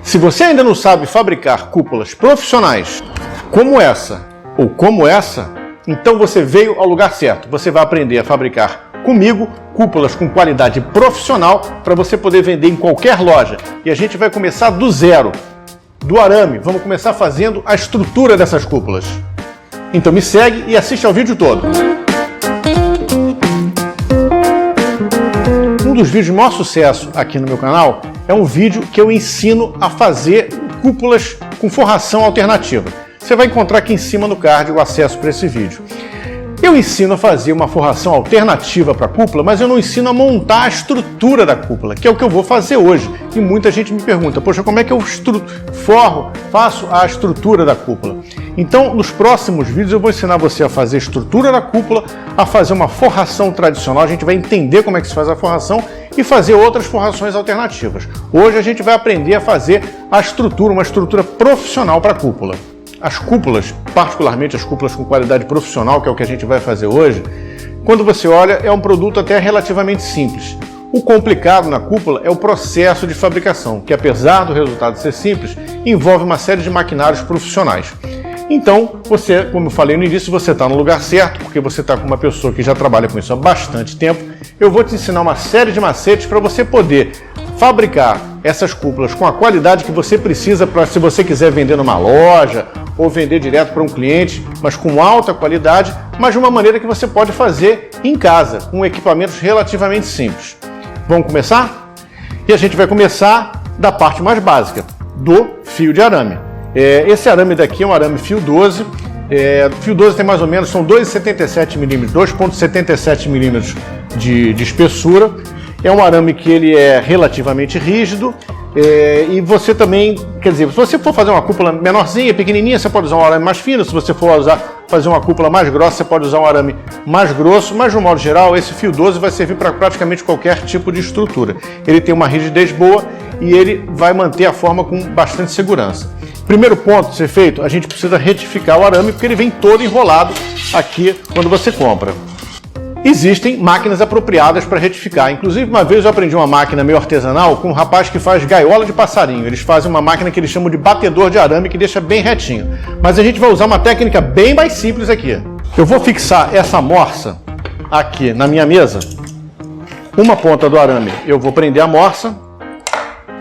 Se você ainda não sabe fabricar cúpulas profissionais como essa ou como essa, então você veio ao lugar certo. Você vai aprender a fabricar comigo cúpulas com qualidade profissional para você poder vender em qualquer loja. E a gente vai começar do zero, do arame. Vamos começar fazendo a estrutura dessas cúpulas. Então me segue e assiste ao vídeo todo. Um dos vídeos de maior sucesso aqui no meu canal é um vídeo que eu ensino a fazer cúpulas com forração alternativa. Você vai encontrar aqui em cima no card o acesso para esse vídeo. Eu ensino a fazer uma forração alternativa para a cúpula, mas eu não ensino a montar a estrutura da cúpula, que é o que eu vou fazer hoje. E muita gente me pergunta, poxa, como é que eu faço a estrutura da cúpula? Então, nos próximos vídeos eu vou ensinar você a fazer a estrutura da cúpula, a fazer uma forração tradicional, a gente vai entender como é que se faz a forração e fazer outras forrações alternativas. Hoje a gente vai aprender a fazer a estrutura, uma estrutura profissional para a cúpula. As cúpulas, particularmente as cúpulas com qualidade profissional, que é o que a gente vai fazer hoje, quando você olha, é um produto até relativamente simples. O complicado na cúpula é o processo de fabricação, que apesar do resultado ser simples, envolve uma série de maquinários profissionais. Então, você, como eu falei no início, você está no lugar certo, porque você está com uma pessoa que já trabalha com isso há bastante tempo. Eu vou te ensinar uma série de macetes para você poder fabricar essas cúpulas com a qualidade que você precisa para, se você quiser vender numa loja ou vender direto para um cliente, mas com alta qualidade, mas de uma maneira que você pode fazer em casa, com equipamentos relativamente simples. Vamos começar? E a gente vai começar da parte mais básica, do fio de arame. Esse arame daqui é um arame fio 12. Fio 12 tem mais ou menos, são 2,77 mm, 2,77 mm de espessura. É um arame que ele é relativamente rígido e você também, quer dizer, se você for fazer uma cúpula menorzinha, pequenininha, você pode usar um arame mais fino. Se você for fazer uma cúpula mais grossa, você pode usar um arame mais grosso, mas de um modo geral, esse fio 12 vai servir para praticamente qualquer tipo de estrutura. Ele tem uma rigidez boa e ele vai manter a forma com bastante segurança. Primeiro ponto a ser feito, a gente precisa retificar o arame, porque ele vem todo enrolado aqui quando você compra. Existem máquinas apropriadas para retificar. Inclusive, uma vez eu aprendi uma máquina meio artesanal com um rapaz que faz gaiola de passarinho. Eles fazem uma máquina que eles chamam de batedor de arame, que deixa bem retinho. Mas a gente vai usar uma técnica bem mais simples aqui. Eu vou fixar essa morsa aqui na minha mesa. Uma ponta do arame eu vou prender a morsa.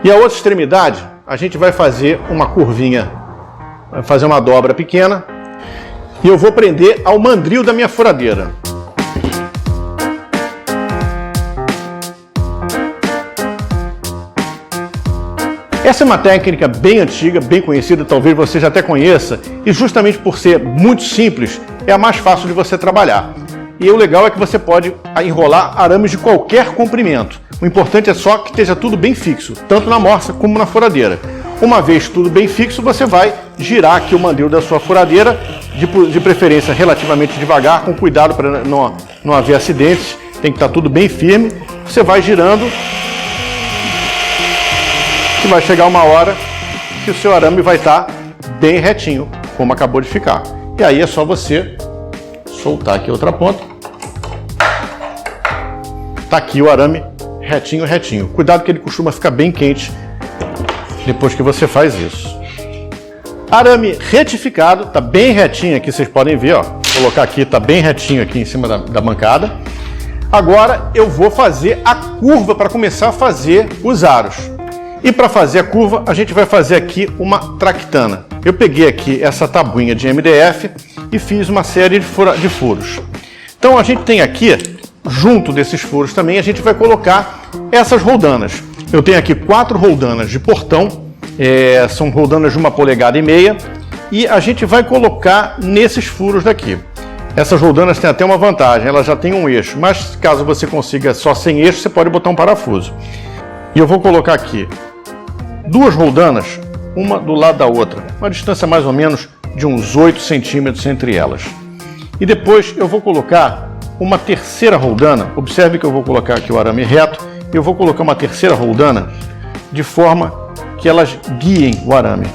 E a outra extremidade, a gente vai fazer uma curvinha, vai fazer uma dobra pequena. E eu vou prender ao mandril da minha furadeira. Essa é uma técnica bem antiga, bem conhecida, talvez você já até conheça, e justamente por ser muito simples, é a mais fácil de você trabalhar. E o legal é que você pode enrolar arames de qualquer comprimento. O importante é só que esteja tudo bem fixo, tanto na morsa como na furadeira. Uma vez tudo bem fixo, você vai girar aqui o mandril da sua furadeira, de preferência relativamente devagar, com cuidado para não haver acidentes, tem que estar tudo bem firme. Você vai girando, que vai chegar uma hora que o seu arame vai estar bem retinho, como acabou de ficar. E aí é só você soltar aqui outra ponta. Tá aqui o arame retinho, retinho. Cuidado que ele costuma ficar bem quente depois que você faz isso. Arame retificado, tá bem retinho aqui, vocês podem ver, ó. Vou colocar aqui, tá bem retinho aqui em cima da bancada. Agora eu vou fazer a curva para começar a fazer os aros. E para fazer a curva, a gente vai fazer aqui uma traquitana. Eu peguei aqui essa tabuinha de MDF e fiz uma série de furos. Então a gente tem aqui, junto desses furos também, a gente vai colocar essas roldanas. Eu tenho aqui 4 roldanas de portão, são roldanas de 1,5 polegadas, e a gente vai colocar nesses furos daqui. Essas roldanas têm até uma vantagem, elas já têm um eixo, mas caso você consiga só sem eixo, você pode botar um parafuso. E eu vou colocar aqui 2 roldanas, uma do lado da outra, uma distância mais ou menos de uns 8 centímetros entre elas. E depois eu vou colocar uma terceira roldana. Observe que eu vou colocar aqui o arame reto e eu vou colocar uma terceira roldana de forma que elas guiem o arame.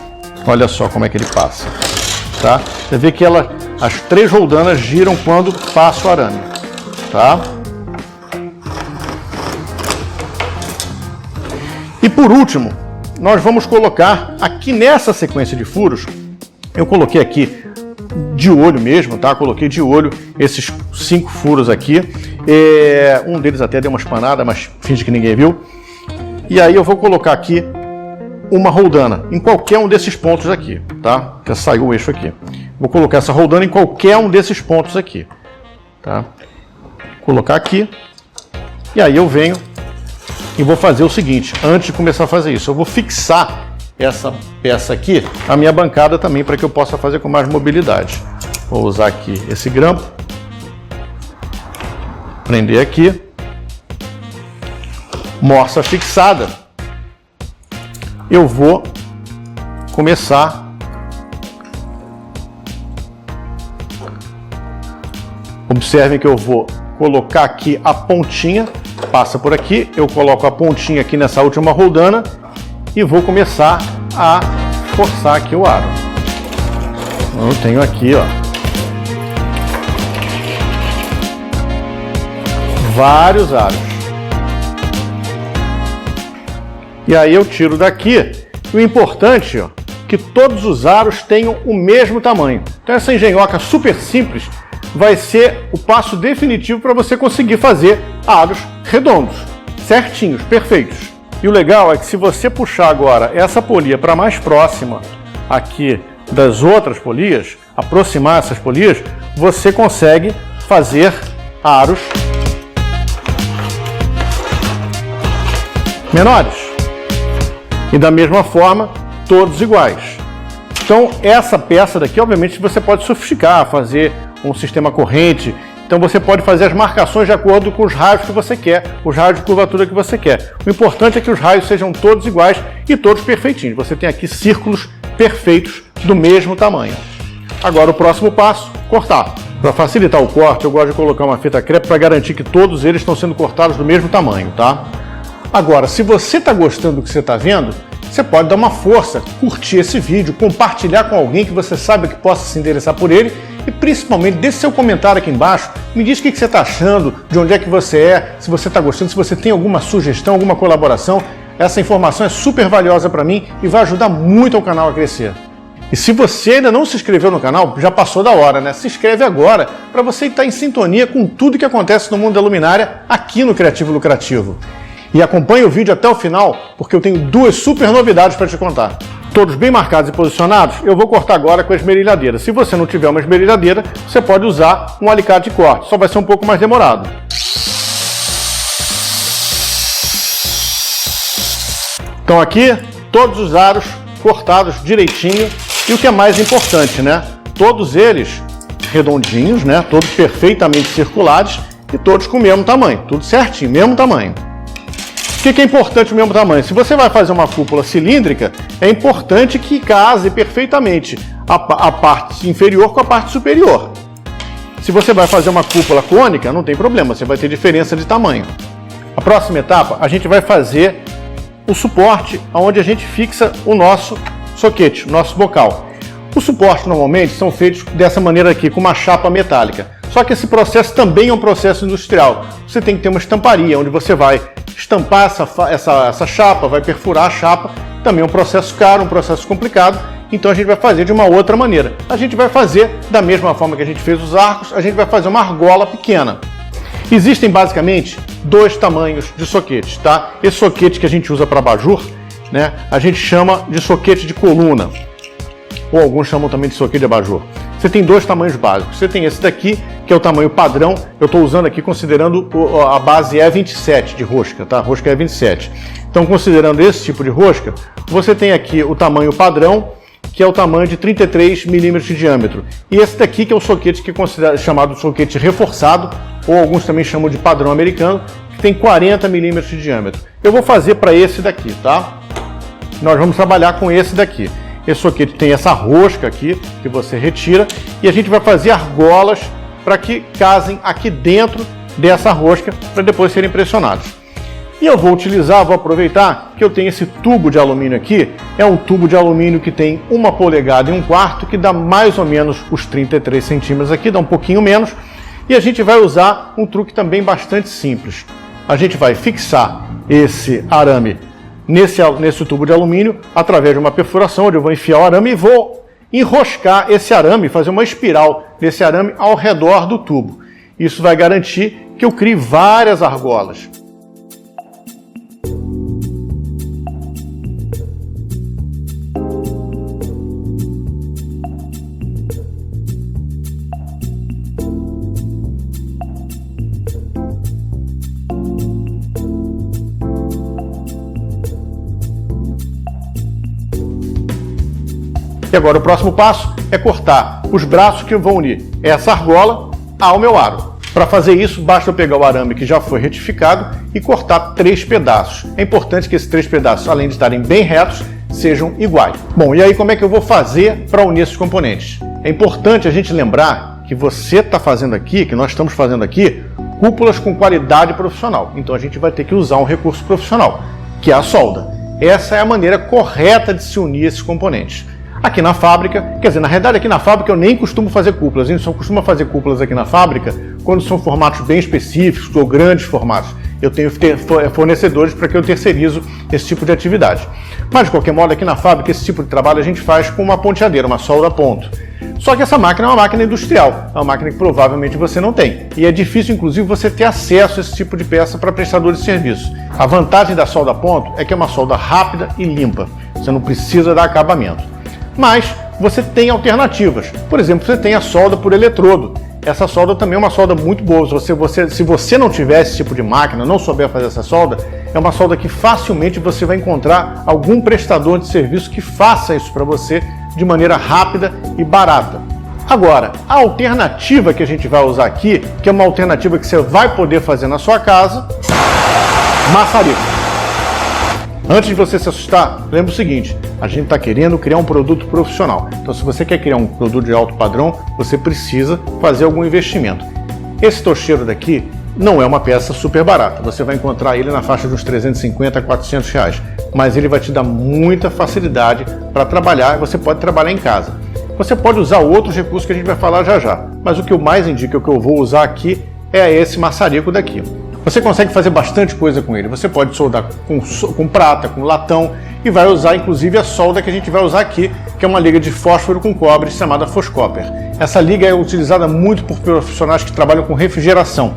Olha só como é que ele passa, tá? Você vê que as 3 roldanas giram quando passa o arame, tá? E por último, nós vamos colocar aqui nessa sequência de furos, eu coloquei aqui de olho mesmo, tá? Coloquei de olho esses 5 furos aqui. Um deles até deu uma espanada, mas finge que ninguém viu. E aí eu vou colocar aqui uma roldana em qualquer um desses pontos aqui, tá? Já saiu o eixo aqui. Vou colocar essa roldana em qualquer um desses pontos aqui, tá? Vou colocar aqui. E aí eu venho e vou fazer o seguinte, antes de começar a fazer isso, eu vou fixar essa peça aqui, a minha bancada também, para que eu possa fazer com mais mobilidade. Vou usar aqui esse grampo, prender aqui, morsa fixada, eu vou começar observem que eu vou colocar aqui a pontinha, passa por aqui, eu coloco a pontinha aqui nessa última roldana e vou começar a forçar aqui o aro. Eu tenho aqui, ó, vários aros. E aí eu tiro daqui. E o importante, ó, que todos os aros tenham o mesmo tamanho. Então essa engenhoca super simples vai ser o passo definitivo para você conseguir fazer aros redondos, certinhos, perfeitos. E o legal é que se você puxar agora essa polia para mais próxima aqui das outras polias, aproximar essas polias, você consegue fazer aros menores. E da mesma forma, todos iguais. Então essa peça daqui, obviamente, você pode sofisticar, fazer um sistema corrente. Então você pode fazer as marcações de acordo com os raios que você quer, os raios de curvatura que você quer. O importante é que os raios sejam todos iguais e todos perfeitinhos. Você tem aqui círculos perfeitos do mesmo tamanho. Agora o próximo passo, cortar. Para facilitar o corte, eu gosto de colocar uma fita crepe para garantir que todos eles estão sendo cortados do mesmo tamanho, tá? Agora, se você está gostando do que você está vendo, você pode dar uma força, curtir esse vídeo, compartilhar com alguém que você sabe que possa se interessar por ele e principalmente deixe seu comentário aqui embaixo, me diz o que você está achando, de onde é que você é, se você está gostando, se você tem alguma sugestão, alguma colaboração. Essa informação é super valiosa para mim e vai ajudar muito o canal a crescer. E se você ainda não se inscreveu no canal, já passou da hora, né? Se inscreve agora para você estar em sintonia com tudo que acontece no mundo da luminária aqui no Criativo Lucrativo. E acompanhe o vídeo até o final, porque eu tenho 2 super novidades para te contar. Todos bem marcados e posicionados, eu vou cortar agora com a esmerilhadeira. Se você não tiver uma esmerilhadeira, você pode usar um alicate de corte, só vai ser um pouco mais demorado. Então aqui, todos os aros cortados direitinho. E o que é mais importante, né? Todos eles redondinhos, né? Todos perfeitamente circulares e todos com o mesmo tamanho. Tudo certinho, mesmo tamanho. O que é importante o mesmo tamanho? Se você vai fazer uma cúpula cilíndrica, é importante que case perfeitamente a parte inferior com a parte superior. Se você vai fazer uma cúpula cônica, não tem problema, você vai ter diferença de tamanho. A próxima etapa, a gente vai fazer o suporte onde a gente fixa o nosso soquete, o nosso bocal. Os suportes normalmente são feitos dessa maneira aqui, com uma chapa metálica. Só que esse processo também é um processo industrial. Você tem que ter uma estamparia, onde você vai estampar essa chapa, vai perfurar a chapa. Também é um processo caro, um processo complicado. Então a gente vai fazer de uma outra maneira. A gente vai fazer da mesma forma que a gente fez os arcos, a gente vai fazer uma argola pequena. Existem basicamente 2 tamanhos de soquetes, tá? Esse soquete que a gente usa para abajur, né, a gente chama de soquete de coluna, ou alguns chamam também de soquete de abajur. Você tem 2 tamanhos básicos. Você tem esse daqui, que é o tamanho padrão. Eu estou usando aqui considerando a base E27 de rosca, tá? Rosca E27. Então, considerando esse tipo de rosca, você tem aqui o tamanho padrão, que é o tamanho de 33 milímetros de diâmetro. E esse daqui, que é o soquete que é chamado de soquete reforçado, ou alguns também chamam de padrão americano, que tem 40 milímetros de diâmetro. Eu vou fazer para esse daqui, tá? Nós vamos trabalhar com esse daqui. Esse soquete tem essa rosca aqui, que você retira, e a gente vai fazer argolas para que casem aqui dentro dessa rosca, para depois serem pressionados. E eu vou aproveitar que eu tenho esse tubo de alumínio aqui, é um tubo de alumínio que tem 1 polegada e 1/4, que dá mais ou menos os 33 centímetros aqui, dá um pouquinho menos, e a gente vai usar um truque também bastante simples. A gente vai fixar esse arame nesse tubo de alumínio através de uma perfuração, onde eu vou enfiar o arame e vou enroscar esse arame, fazer uma espiral desse arame ao redor do tubo. Isso vai garantir que eu crie várias argolas. E agora o próximo passo é cortar os braços que vão unir essa argola ao meu aro. Para fazer isso, basta eu pegar o arame que já foi retificado e cortar 3 pedaços. É importante que esses 3 pedaços, além de estarem bem retos, sejam iguais. Bom, e aí como é que eu vou fazer para unir esses componentes? É importante a gente lembrar que você está fazendo aqui, que nós estamos fazendo aqui, cúpulas com qualidade profissional. Então a gente vai ter que usar um recurso profissional, que é a solda. Essa é a maneira correta de se unir esses componentes. Aqui na fábrica, quer dizer, na realidade aqui na fábrica eu nem costumo fazer cúpulas, a gente só costuma fazer cúpulas aqui na fábrica quando são formatos bem específicos ou grandes formatos. Eu tenho fornecedores para que eu terceirizo esse tipo de atividade. Mas de qualquer modo aqui na fábrica esse tipo de trabalho a gente faz com uma ponteadeira, uma solda a ponto. Só que essa máquina é uma máquina industrial, é uma máquina que provavelmente você não tem. E é difícil inclusive você ter acesso a esse tipo de peça para prestadores de serviço. A vantagem da solda a ponto é que é uma solda rápida e limpa, você não precisa dar acabamento. Mas você tem alternativas. Por exemplo, você tem a solda por eletrodo. Essa solda também é uma solda muito boa. Se você não tiver esse tipo de máquina, não souber fazer essa solda, é uma solda que facilmente você vai encontrar algum prestador de serviço que faça isso para você de maneira rápida e barata. Agora, a alternativa que a gente vai usar aqui, que é uma alternativa que você vai poder fazer na sua casa, maçarico. Antes de você se assustar, lembre o seguinte, a gente está querendo criar um produto profissional. Então, se você quer criar um produto de alto padrão, você precisa fazer algum investimento. Esse tocheiro daqui não é uma peça super barata. Você vai encontrar ele na faixa de uns 350 a 400 reais. Mas ele vai te dar muita facilidade para trabalhar e você pode trabalhar em casa. Você pode usar outros recursos que a gente vai falar já já. Mas o que eu mais indico, o que eu vou usar aqui, é esse maçarico daqui. Você consegue fazer bastante coisa com ele. Você pode soldar com prata, com latão e vai usar inclusive a solda que a gente vai usar aqui, que é uma liga de fósforo com cobre chamada Foscopper. Essa liga é utilizada muito por profissionais que trabalham com refrigeração.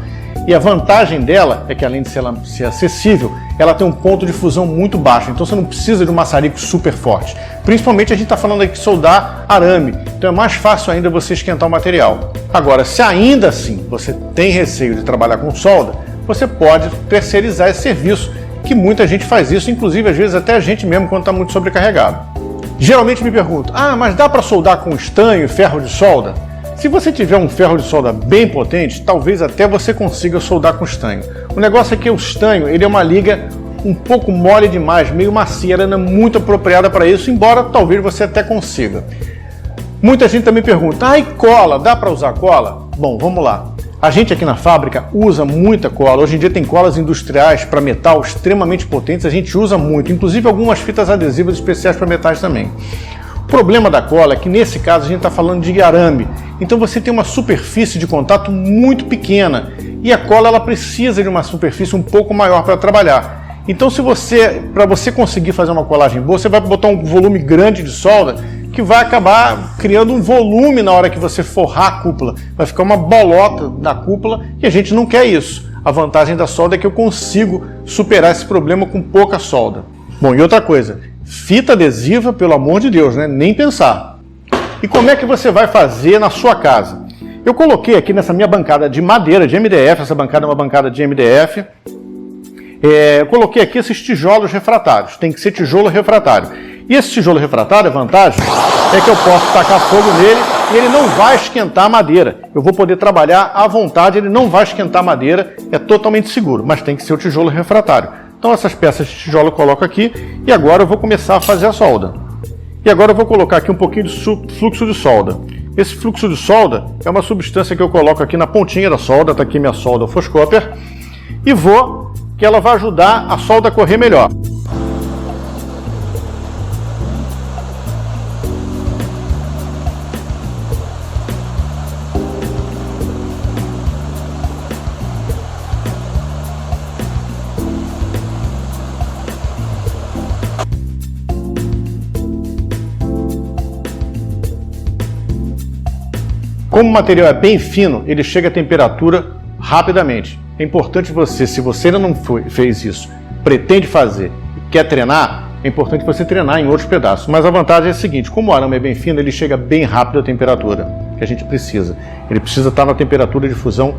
E a vantagem dela é que, além de ser acessível, ela tem um ponto de fusão muito baixo. Então você não precisa de um maçarico super forte. Principalmente a gente está falando aqui de soldar arame. Então é mais fácil ainda você esquentar o material. Agora, se ainda assim você tem receio de trabalhar com solda, você pode terceirizar esse serviço, que muita gente faz isso, inclusive às vezes até a gente mesmo quando está muito sobrecarregado. Geralmente me perguntam, mas dá para soldar com estanho e ferro de solda? Se você tiver um ferro de solda bem potente, talvez até você consiga soldar com estanho. O negócio é que o estanho ele é uma liga um pouco mole demais, meio macia, ela não é muito apropriada para isso, embora talvez você até consiga. Muita gente também pergunta, e cola, dá para usar cola? Bom, vamos lá. A gente aqui na fábrica usa muita cola. Hoje em dia tem colas industriais para metal extremamente potentes, a gente usa muito, inclusive algumas fitas adesivas especiais para metais também. O problema da cola é que nesse caso a gente está falando de arame, então você tem uma superfície de contato muito pequena e a cola ela precisa de uma superfície um pouco maior para trabalhar. Então para você conseguir fazer uma colagem boa, você vai botar um volume grande de solda que vai acabar criando um volume na hora que você forrar a cúpula. Vai ficar uma bolota na cúpula e a gente não quer isso. A vantagem da solda é que eu consigo superar esse problema com pouca solda. Bom, e outra coisa, fita adesiva, pelo amor de Deus, né? Nem pensar. E como é que você vai fazer na sua casa? Eu coloquei aqui nessa minha bancada de madeira, de MDF, essa bancada é uma bancada de MDF, eu coloquei aqui esses tijolos refratários, tem que ser tijolo refratário. E esse tijolo refratário, a vantagem é que eu posso tacar fogo nele e ele não vai esquentar a madeira. Eu vou poder trabalhar à vontade, ele não vai esquentar a madeira, é totalmente seguro, mas tem que ser o tijolo refratário. Então essas peças de tijolo eu coloco aqui e agora eu vou começar a fazer a solda. E agora eu vou colocar aqui um pouquinho de fluxo de solda. Esse fluxo de solda é uma substância que eu coloco aqui na pontinha da solda, está aqui minha solda Foscopper, e que ela vai ajudar a solda a correr melhor. Como o material é bem fino, ele chega a temperatura rapidamente. É importante você, se você ainda não fez isso, pretende fazer e quer treinar, é importante você treinar em outros pedaços. Mas a vantagem é a seguinte, como o arame é bem fino, ele chega bem rápido à temperatura que a gente precisa. Ele precisa estar na temperatura de fusão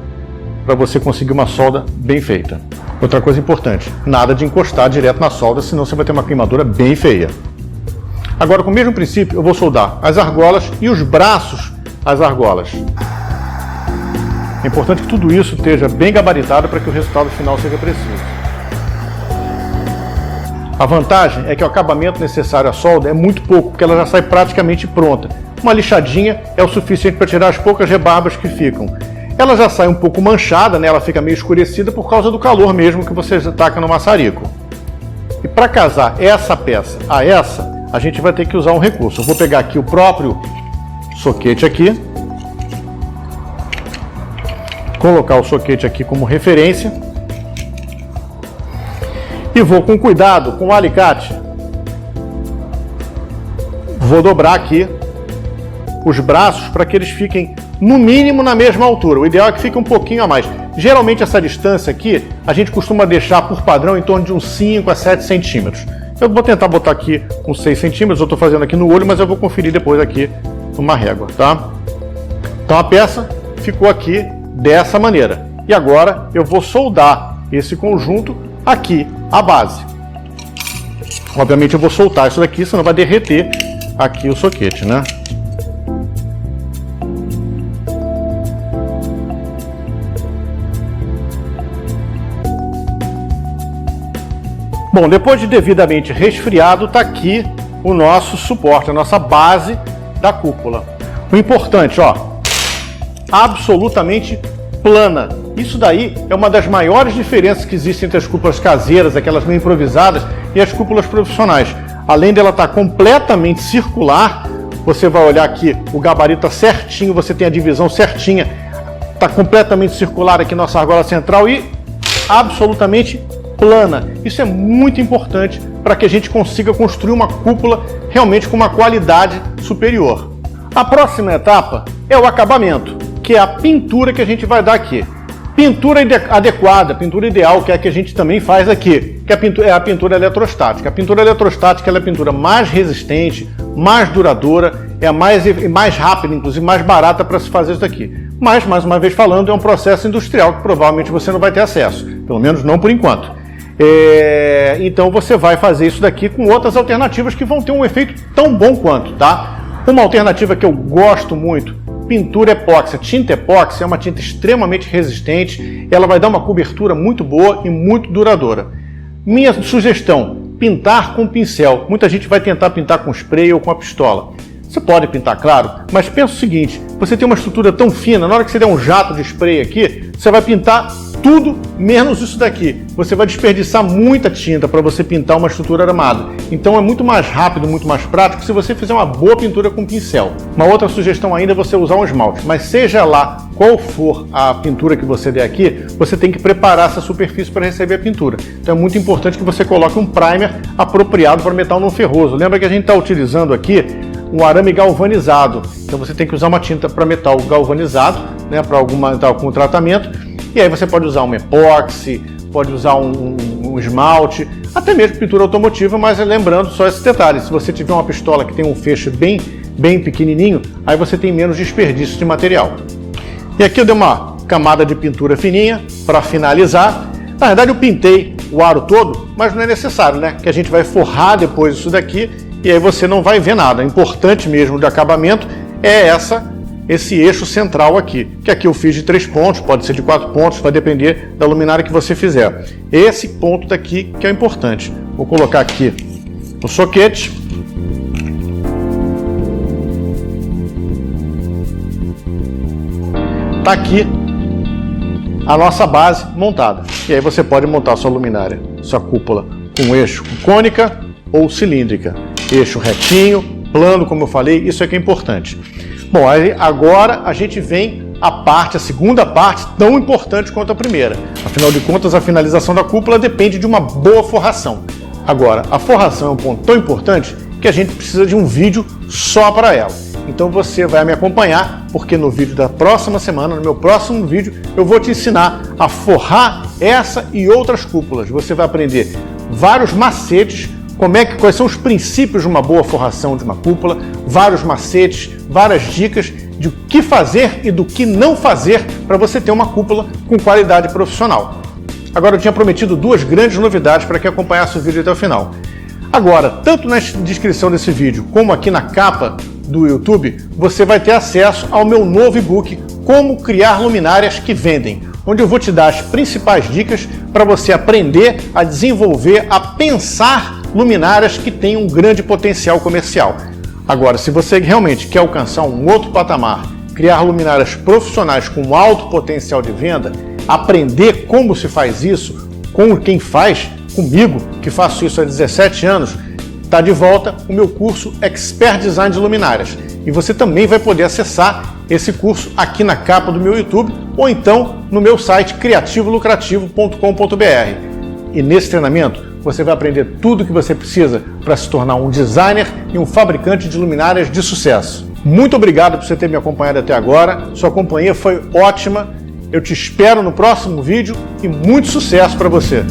para você conseguir uma solda bem feita. Outra coisa importante, nada de encostar direto na solda, senão você vai ter uma queimadura bem feia. Agora, com o mesmo princípio, eu vou soldar as argolas e os braços às argolas. É importante que tudo isso esteja bem gabaritado para que o resultado final seja preciso. A vantagem é que o acabamento necessário à solda é muito pouco, porque ela já sai praticamente pronta. Uma lixadinha é o suficiente para tirar as poucas rebarbas que ficam. Ela já sai um pouco manchada, né? Ela fica meio escurecida por causa do calor mesmo que você taca no maçarico. E para casar essa peça a essa, a gente vai ter que usar um recurso. Eu vou pegar aqui o próprio soquete aqui, colocar o soquete aqui como referência e vou com cuidado com o alicate, vou dobrar aqui os braços para que eles fiquem no mínimo na mesma altura. O ideal é que fique um pouquinho a mais. Geralmente essa distância aqui a gente costuma deixar por padrão em torno de uns 5 a 7 centímetros. Eu vou tentar botar aqui uns 6 centímetros, eu estou fazendo aqui no olho, mas eu vou conferir depois aqui numa régua, tá? Então a peça ficou aqui dessa maneira. E agora eu vou soldar esse conjunto aqui, a base. Obviamente eu vou soltar isso daqui, senão vai derreter aqui o soquete, né? Bom, depois de devidamente resfriado, está aqui o nosso suporte, a nossa base da cúpula. O importante, ó, absolutamente plana. Isso daí é uma das maiores diferenças que existem entre as cúpulas caseiras, aquelas meio improvisadas, e as cúpulas profissionais. Além dela estar completamente circular, você vai olhar aqui, o gabarito está certinho, você tem a divisão certinha, está completamente circular aqui nossa argola central e absolutamente plana. Isso é muito importante para que a gente consiga construir uma cúpula realmente com uma qualidade superior. A próxima etapa é o acabamento, que é a pintura que a gente vai dar aqui. Pintura adequada, pintura ideal, que é a que a gente também faz aqui, que é a pintura eletrostática. A pintura eletrostática ela é a pintura mais resistente, mais duradoura, é a mais rápida, inclusive mais barata para se fazer isso daqui. Mas, mais uma vez falando, é um processo industrial que provavelmente você não vai ter acesso, pelo menos não por enquanto. Então você vai fazer isso daqui com outras alternativas que vão ter um efeito tão bom quanto, tá? Uma alternativa que eu gosto muito, pintura epóxi. Tinta epóxi é uma tinta extremamente resistente, ela vai dar uma cobertura muito boa e muito duradoura. Minha sugestão, pintar com pincel. Muita gente vai tentar pintar com spray ou com a pistola. Você pode pintar, claro, mas pensa o seguinte, você tem uma estrutura tão fina, na hora que você der um jato de spray aqui, você vai pintar tudo menos isso daqui. Você vai desperdiçar muita tinta para você pintar uma estrutura armada. Então é muito mais rápido, muito mais prático se você fizer uma boa pintura com pincel. Uma outra sugestão ainda é você usar um esmalte, mas seja lá qual for a pintura que você der aqui, você tem que preparar essa superfície para receber a pintura. Então é muito importante que você coloque um primer apropriado para metal não ferroso. Lembra que a gente está utilizando aqui um arame galvanizado, então você tem que usar uma tinta para metal galvanizado, né, para algum tratamento. E aí você pode usar um epóxi, pode usar um esmalte, até mesmo pintura automotiva, mas lembrando só esse detalhe, se você tiver uma pistola que tem um fecho bem pequenininho, aí você tem menos desperdício de material. E aqui eu dei uma camada de pintura fininha para finalizar. Na verdade eu pintei o aro todo, mas não é necessário, né? Que a gente vai forrar depois isso daqui e aí você não vai ver nada. O importante mesmo de acabamento é esse eixo central aqui, que aqui eu fiz de 3 pontos, pode ser de 4 pontos, vai depender da luminária que você fizer. Esse ponto daqui que é importante. Vou colocar aqui o soquete. Tá aqui a nossa base montada. E aí você pode montar sua luminária, sua cúpula com eixo cônica ou cilíndrica. Eixo retinho, plano, como eu falei, isso é que é importante. Bom, aí agora a gente vem a segunda parte, tão importante quanto a primeira. Afinal de contas, a finalização da cúpula depende de uma boa forração. Agora, a forração é um ponto tão importante que a gente precisa de um vídeo só para ela. Então você vai me acompanhar, porque no vídeo da próxima semana, no meu próximo vídeo, eu vou te ensinar a forrar essa e outras cúpulas. Você vai aprender vários macetes, quais são os princípios de uma boa forração de uma cúpula, vários macetes, várias dicas de o que fazer e do que não fazer para você ter uma cúpula com qualidade profissional. Agora, eu tinha prometido duas grandes novidades para que acompanhasse o vídeo até o final. Agora, tanto na descrição desse vídeo como aqui na capa do YouTube, você vai ter acesso ao meu novo e-book Como Criar Luminárias que Vendem, onde eu vou te dar as principais dicas para você aprender a desenvolver, a pensar luminárias que têm um grande potencial comercial. Agora, se você realmente quer alcançar um outro patamar, criar luminárias profissionais com alto potencial de venda, aprender como se faz isso, com quem faz, comigo, que faço isso há 17 anos, está de volta o meu curso Expert Design de Luminárias. E você também vai poder acessar esse curso aqui na capa do meu YouTube ou então no meu site criativolucrativo.com.br. E nesse treinamento você vai aprender tudo o que você precisa para se tornar um designer e um fabricante de luminárias de sucesso. Muito obrigado por você ter me acompanhado até agora. Sua companhia foi ótima. Eu te espero no próximo vídeo e muito sucesso para você!